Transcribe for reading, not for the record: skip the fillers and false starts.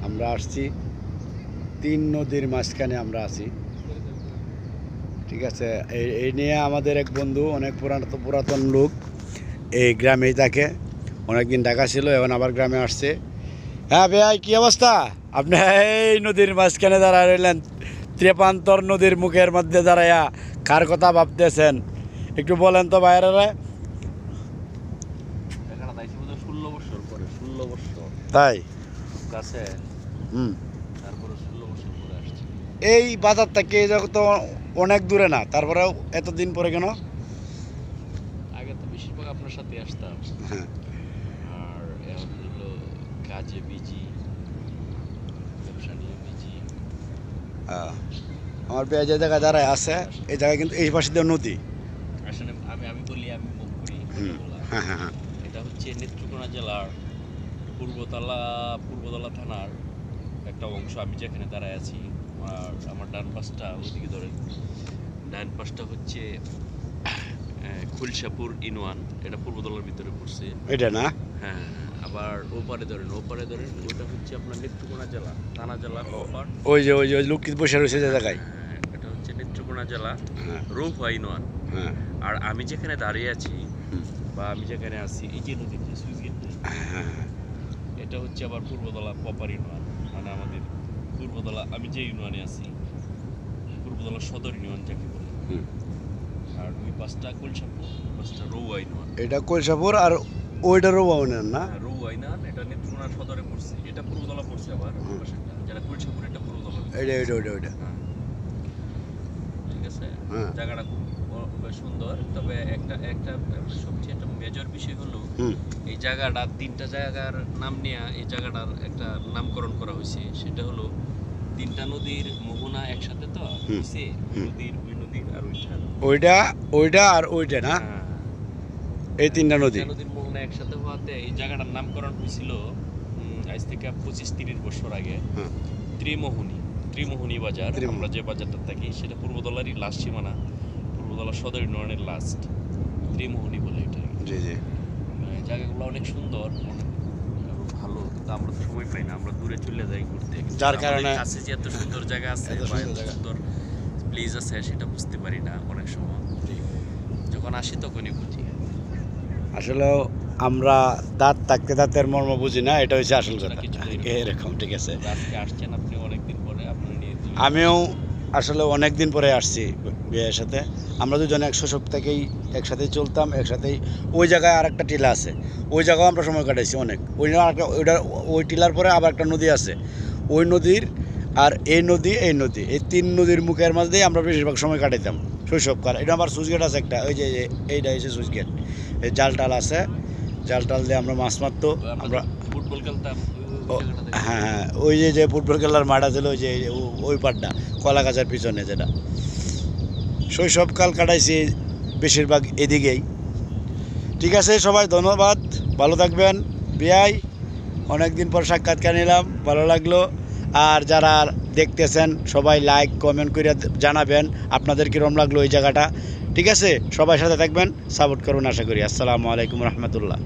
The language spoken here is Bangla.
আমরা আসছি তিন নদীর মাঝখানে আমরা আছি, ঠিক আছে। এই নিয়ে আমাদের এক বন্ধু অনেক পুরাতন লোক, এই গ্রামেই থাকে, অনেকদিন ঢাকা ছিল, এখন আবার গ্রামে আসছে। হ্যাঁ ভাই, কী অবস্থা? আপনি এই নদীর মাঝখানে দাঁড়ায় রইলেন, ত্রেপান্তর নদীর মুখের মধ্যে দাঁড়াইয়া কার কথা ভাবতেছেন একটু বলেন তো বাইরে। 16 বছর পরে, 16 বছর তাই? কাছে তারপরে 16 বছর পরে আসছি। এই বাজার থেকে তো অনেক দূরে না, তারপরেও এতদিন পরে কেন? আগে তো বেশিরভাগ আপনার সাথে আসতাম, হ্যাঁ। আর এখন হলো কাজে বিজি, ব্যবসা নিয়ে বিজি। আমার পেয়ে যে জায়গায় দাঁড়ায় আছে, এই জায়গায় কিন্তু এই পাশে দিয়ে নদী। আসলে আমি বলি, আমি মুখ করি। হ্যাঁ হ্যাঁ হ্যাঁ। এটা হচ্ছে নেত্রকোনা জেলার পূর্বতলা থানার একটা অংশ। আমি যেখানে দাঁড়ায় আছি, আর আমার ডান পাশটা ওইদিকে ধরে, ডান পাশটা হচ্ছে খুলশাপুর ইনওয়ান, এটা পূর্বতলার ভিতরে পড়ছে এটা না? হ্যাঁ। আবার ওপারে ধরেন ওটা হচ্ছে আপনার নেত্রকোনা জেলা, থানা জেলা ওপার। ওই যে লোকটি বসে রয়েছে যে জায়গায়, এটা হচ্ছে নেত্রকোনা জেলা, হ্যাঁ। রৌফা ইনওয়ান। হ্যাঁ। আর আমি যেখানে দাঁড়িয়ে আছি বা আমি যেখানে আছি, এই যে নদীর যে সুইচ গেট, এটা হচ্ছে আবার পূর্বতলা প্রপার ইউনিয়ন, মানে আমাদের পূর্বতলা, আমি যে ইউনিয়নে আছি পূর্বতলা সদর ইউনিয়ন যাকে বলে। আর ওই পাঁচটা কলসাপুর, পাঁচটা রৌয়া ইউনিয়ন। এটা কলসাপুর আর ওইটা রৌয়া ইউনিয়ন না? রৌয়া ইউনিয়ন, এটা নেত্রকোনা সদরে পড়ছে, এটা পূর্বতলা পড়ছে। আবার যারা কলসাপুর, এটা পূর্বতলা। ওইটা ঠিক আছে। জায়গাটা খুব সুন্দর, তবে একটা সবচেয়ে একটা মেজর বিষয় হলো এই জায়গাটা, তিনটা জায়গার নাম নিয়ে এই জায়গাটার একটা নামকরণ করা হয়েছে। সেটা হলো তিনটা নদীর মোহনা একসাথে তো হয়েছে, ওই নদীর আর ওইটা আর ওইটা না, এই তিনটা নদীর মোহনা একসাথে হওয়াতে এই জায়গাটার নামকরণ হয়েছিল আজ থেকে 25-30 বছর আগে ত্রিমোহনী বাজার। আমরা যে বাজারটা থাকি সেটা পূর্বতলারই লাস্ট সীমানা, পূর্বতলা সদর ইউনিয়নের লাস্ট, ত্রিমোহনী বলে এটা। জি জি। জায়গাগুলো অনেক সুন্দর, অনেক ভালো, কিন্তু আমরা তো সময় পাই না, আমরা দূরে চলে যাই ঘুরতে, যার কারণে কাছে যে এত সুন্দর জায়গা আছে বা এত সুন্দর প্লেস আছে সেটা বুঝতে পারি না অনেক সময়। যখন আসি তখনই বুঝি। আসলে আমরা দাঁত থাকতে দাঁতের মর্ম বুঝি না, এটা হচ্ছে আসল কথা। এরকম, ঠিক আছে। আজকে আসছেন আপনি অনেকদিন পরে, আপনার নিয়ে আমিও আসলে অনেক দিন পরে আসছি বিয়ের সাথে। আমরা দুজন 100 সপ্তাহেই একসাথেই চলতাম, একসাথেই। ওই জায়গায় আর একটা টিলা আছে, ওই জায়গাও আমরা সময় কাটাইছি অনেক। ওই টিলার পরে আবার একটা নদী আছে, ওই নদীর আর এই নদী এই তিন নদীর মুখের মাঝেই আমরা বেশিরভাগ সময় কাটাইতাম শৈশবকাল। এটা আমার সুইচ গেট আছে একটা, ওই যে এইটা হচ্ছে সুইচ গেট। এই জাল টাল আছে, জাল টাল দিয়ে আমরা মাছ মারতো, আমরা ফুটবল খেলতাম। হ্যাঁ, ওই যে ফুটবল খেলার মাঠ আছে, ওই যে ওই পাড়টা কলা গাছের পিছনে, যেটা শৈশবকাল কাটাইছি বেশিরভাগ এদিকেই। ঠিক আছে, সবাই ধন্যবাদ, ভালো থাকবেন। বিআই অনেক দিন পর সাক্ষাৎকার নিলাম, ভালো লাগলো। আর যারা দেখতেছেন সবাই লাইক কমেন্ট করে জানাবেন আপনাদের কীরকম লাগলো এই জায়গাটা। ঠিক আছে, সবাই সাথে থাকবেন, সাপোর্ট করবেন আশা করি। আসসালামু আলাইকুম রহমতুল্লাহ।